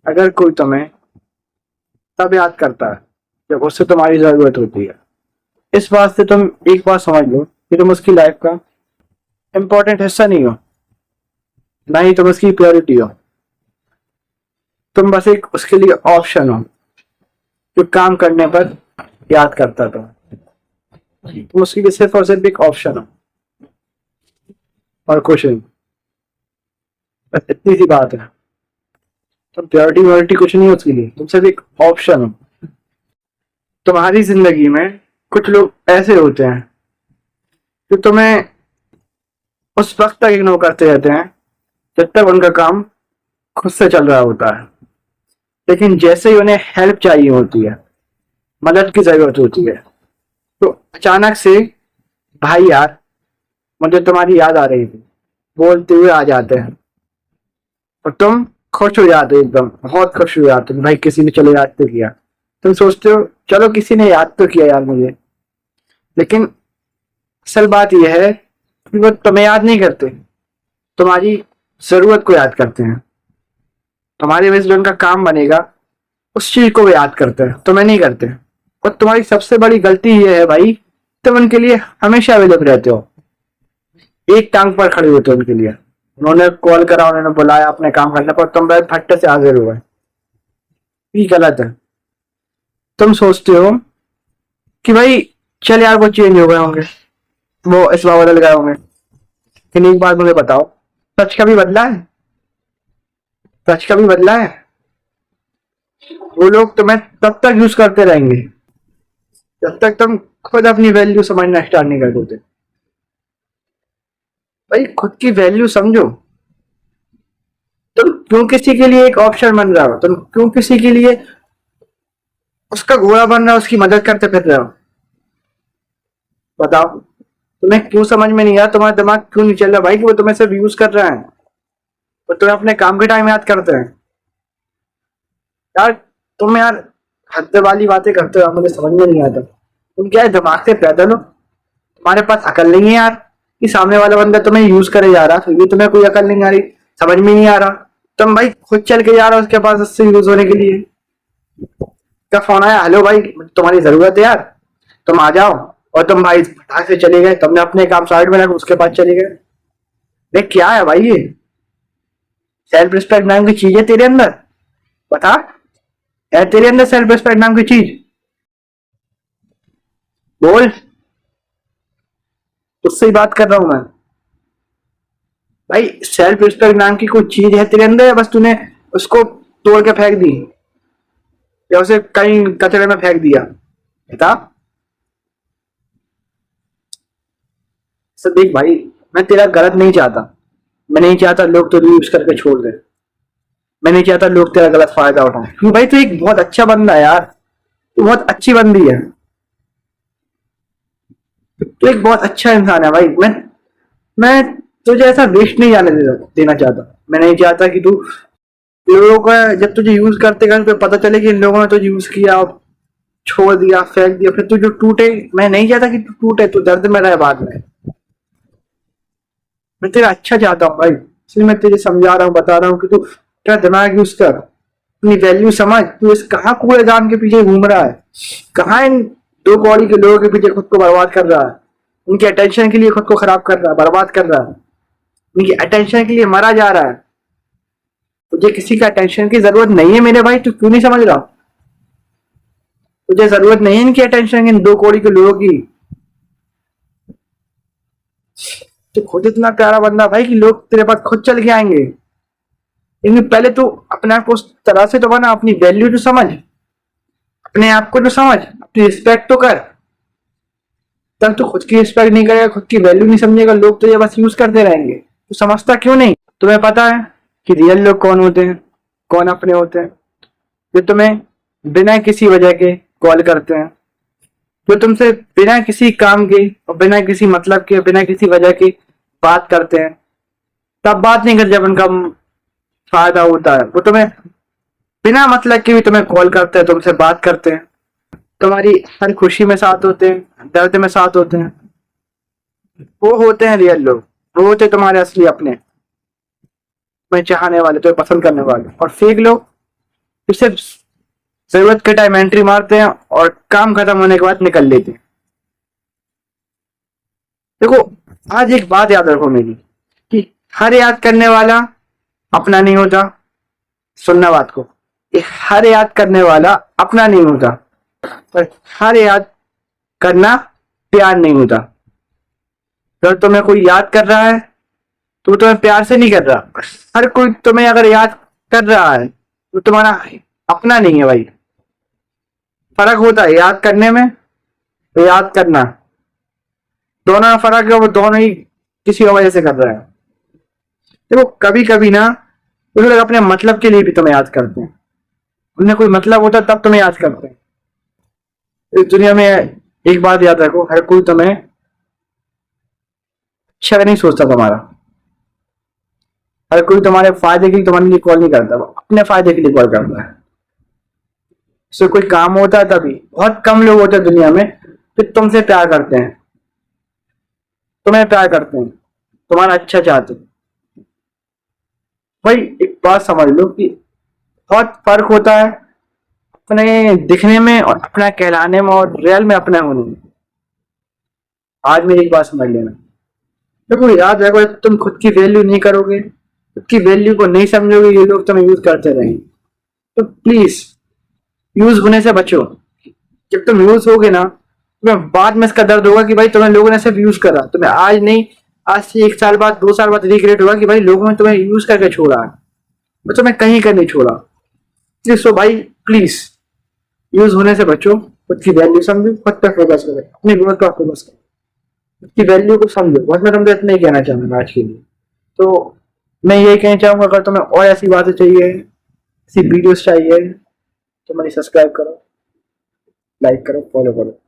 अगर कोई तुम्हें तब याद करता है जब उससे तुम्हारी जरूरत होती है। इस बात से तुम एक बात समझ लो कि तुम उसकी लाइफ का इम्पोर्टेंट हिस्सा नहीं हो, ना ही तुम उसकी प्रायोरिटी हो। तुम बस एक उसके लिए ऑप्शन हो जो काम करने पर याद करता था। तुम उसके लिए सिर्फ और सिर्फ एक ऑप्शन हो और कुछ नहीं। बस इतनी सी बात है। तुम प्रायोरिटी वायोरिटी कुछ नहीं हो उसके लिए, तुम सिर्फ एक ऑप्शन हो। तुम्हारी जिंदगी में कुछ लोग ऐसे होते हैं जो तुम्हें उस वक्त तक इग्नोर करते रहते हैं जब तक उनका काम खुद से चल रहा होता है। लेकिन जैसे ही उन्हें हेल्प चाहिए होती है, मदद की जरूरत होती है, तो अचानक से भाई यार मुझे तुम्हारी याद आ रही थी बोलते हुए आ जाते हैं। और तुम खुश हो जाते हो, एकदम बहुत खुश हो जाते हो, भाई किसी ने चलो याद तो किया। तुम सोचते हो चलो किसी ने याद तो किया यार मुझे। लेकिन असल बात यह है कि वो तुम्हें याद नहीं करते, तुम्हारी जरूरत को याद करते हैं। तुम्हारी वजह से जो उनका काम बनेगा उस चीज को वो याद करते हैं, तुम्हें नहीं करते। और तुम्हारी सबसे बड़ी गलती ये है भाई, तुम उनके लिए हमेशा अवेलेबल रहते हो, एक टांग पर खड़े होते हो उनके लिए। उन्होंने कॉल करा, उन्होंने बुलाया अपने काम करने पर, तुम भाई फट्टे से हाजिर हुए। ये गलत है। तुम सोचते हो कि भाई चल यार वो चेंज हो गए होंगे, वो इस बार बदल गए होंगे। लेकिन एक बात मुझे बताओ, सच कभी बदला है? सच कभी बदला है? वो लोग तुम्हें तब तक यूज करते रहेंगे जब तक तुम खुद अपनी वैल्यू समझना स्टार्ट नहीं कर दोगे। भाई खुद की वैल्यू समझो। तुम क्यों किसी के लिए एक ऑप्शन बन रहे हो? तुम क्यों किसी के लिए उसका घोड़ा बन रहा हो, उसकी मदद करते फिर रहे हो? बताओ, तुम्हें क्यों समझ में नहीं आया? तुम्हारा दिमाग क्यों नहीं चल रहा भाई कि वो तुम्हें सिर्फ यूज कर रहे हैं, वो तुम्हें अपने काम के टाइम याद करते हैं? यार तुम यार हद वाली बातें करते हो, मुझे समझ में नहीं आता। तुम क्या है, दिमाग से पैदल हो? तुम्हारे पास अकल नहीं है यार कि सामने वाला बंदा तुम्हें यूज करे जा रहा, फिर भी तुम्हें कोई अकल नहीं आ रही, समझ में नहीं आ रहा। तुम भाई खुद चल के जा रहा हो उसके पास उससे यूज होने के लिए। क्या फोन आया, हेलो भाई तुम्हारी जरूरत है यार, तुम आ जाओ। और तुम भाई फटाक से चले गए, तुमने अपने काम साइड में रखा, उसके पास चले गए। देख क्या है भाई ये? सेल्फ रिस्पेक्ट नाम की चीज है तेरे अंदर? बता, है तेरे अंदर सेल्फ रिस्पेक्ट नाम की चीज? बोल, तुझसे ही बात कर रहा हूं मैं। भाई सेल्फ रिस्पेक्ट नाम की कोई चीज है तेरे अंदर, या बस तूने उसको तोड़ के फेंक दी, या उसे कहीं कचरे में फेंक दिया? बता। देख भाई, मैं तेरा गलत नहीं चाहता। मैं नहीं चाहता लोग तुझे यूज करके छोड़ दे। मैं नहीं चाहता लोग तेरा गलत फायदा उठाएं, क्योंकि भाई तू एक बहुत अच्छा बंदा है यार, तू बहुत अच्छी बंदी है, तू एक बहुत अच्छा इंसान है भाई। मैं तुझे ऐसा वेस्ट नहीं देना चाहता। मैं नहीं चाहता कि तू लोगों का जब तुझे यूज करते करते पता चले कि इन लोगों ने तुझे यूज किया, छोड़ दिया, फेंक दिया, फिर तू जो टूटे। मैं नहीं चाहता कि तू टूटे, तू दर्द में रहे बाद में। मैं तेरा अच्छा चाहता हूँ भाई, इसलिए मैं तुझे समझा रहा हूँ, बता रहा हूँ कि तू तेरा दिमाग यूज कर, अपनी वैल्यू समझ। तू इस कहाँ कूड़ेदान के पीछे घूम रहा है? कहाँ इन दो कौड़ी के लोगों के पीछे खुद को बर्बाद कर रहा है? उनके अटेंशन के लिए खुद को खराब कर रहा है, बर्बाद कर रहा है, उनकी अटेंशन के लिए मरा जा रहा है। तुझे किसी का अटेंशन की जरूरत नहीं है मेरे भाई, तू क्यों नहीं समझ रहा? तुझे जरूरत नहीं है इनकी अटेंशन की, इन दो कौड़ी के लोगों की। तो खुद इतना प्यारा बंदा भाई कि लोग तेरे पास खुद चल के आएंगे। लेकिन पहले तू अपने आप को उस तरह से तो बना, अपनी वैल्यू तो समझ, अपने आप को तो समझ, अपनी रिस्पेक्ट तो कर। तब तू खुद की रिस्पेक्ट नहीं करेगा, खुद की वैल्यू नहीं समझेगा, लोग तुझे बस यूज करते रहेंगे। तू समझता क्यों नहीं? तुम्हें पता है कि रियल लोग कौन होते हैं, कौन अपने होते हैं? जो तुम्हें बिना किसी वजह के कॉल करते हैं, जो तुमसे बिना किसी काम के और बिना किसी मतलब के, बिना किसी वजह की बात करते हैं। तब बात नहीं करते जब उनका फायदा होता है। वो तुम्हें बिना मतलब के भी तुम्हें कॉल करते हैं, तुमसे बात करते हैं, तुम्हारी हर खुशी में साथ होते हैं, दर्द में साथ होते हैं। वो होते हैं रियल लोग, वो होते हैं तुम्हारे असली अपने, तुम्हें चाहने वाले, तुम्हें पसंद करने वाले। और फेक लोग, तो सिर्फ जरूरत के टाइम एंट्री मारते हैं और काम खत्म होने के बाद निकल लेते हैं। देखो, आज एक बात याद रखो मेरी, कि हर याद करने वाला अपना नहीं होता। सुनना बात को, ये हर याद करने वाला अपना नहीं होता, पर हर याद करना प्यार नहीं होता। अगर तुम्हें कोई याद कर रहा है तो वो तुम्हें प्यार से नहीं कर रहा। हर कोई तुम्हें अगर याद कर रहा है तो तुम्हारा अपना नहीं है भाई। फर्क होता है याद करने में तो याद करना, दोनों में फर्क है। वो दोनों ही किसी और वजह से कर रहा है। देखो, कभी कभी ना वो लोग अपने मतलब के लिए भी तुम्हें याद करते हैं। उन्हें कोई मतलब होता तब तुम्हें याद करते हैं। इस दुनिया में एक बात याद रखो, हर कोई तुम्हें अच्छा नहीं सोचता तुम्हारा। हर कोई तुम्हारे फायदे के लिए तुम्हारे लिए कॉल नहीं करता, वो अपने फायदे के लिए कॉल करता है। उससे कोई काम होता है तभी। बहुत कम लोग होते हैं दुनिया में जो तुमसे प्यार करते हैं, तुम्हें प्यार करते हैं, तुम्हारा अच्छा चाहते हैं। भाई एक बात समझ लो कि बहुत फर्क होता है अपने दिखने में और अपना कहलाने में और रियल में अपना होने में। आज मेरी एक बात समझ लेना। देखो, याद रखो, तुम खुद की वैल्यू नहीं करोगे, खुद की वैल्यू को नहीं समझोगे, ये लोग तुम्हें यूज करते रहेंगे। तो प्लीज यूज होने से बचो। जब तुम यूज होगे ना, तुम्हें बाद में इसका दर्द होगा कि भाई तुम्हें लोगों ने सिर्फ यूज करा। तुम्हें आज नहीं, आज से 1 साल बाद, 2 साल बाद रिग्रेट होगा कि भाई लोगों ने तुम्हें यूज करके छोड़ा है, मैं तुम्हें कहीं कर नहीं छोड़ा। सो भाई प्लीज यूज होने से बचो, खुद की वैल्यू समझो, खुद पर फोकस करो, अपनी ग्रोथ पर फोकस करो, खुद की वैल्यू को समझो। बस मैं तुमसे इतना ही कहना चाहूंगा आज के लिए। तो मैं यही कहना चाहूंगा, अगर तुम्हें और ऐसी बातें चाहिए, ऐसी वीडियोस चाहिए, तो मेरी सब्सक्राइब करो, लाइक करो, फॉलो करो।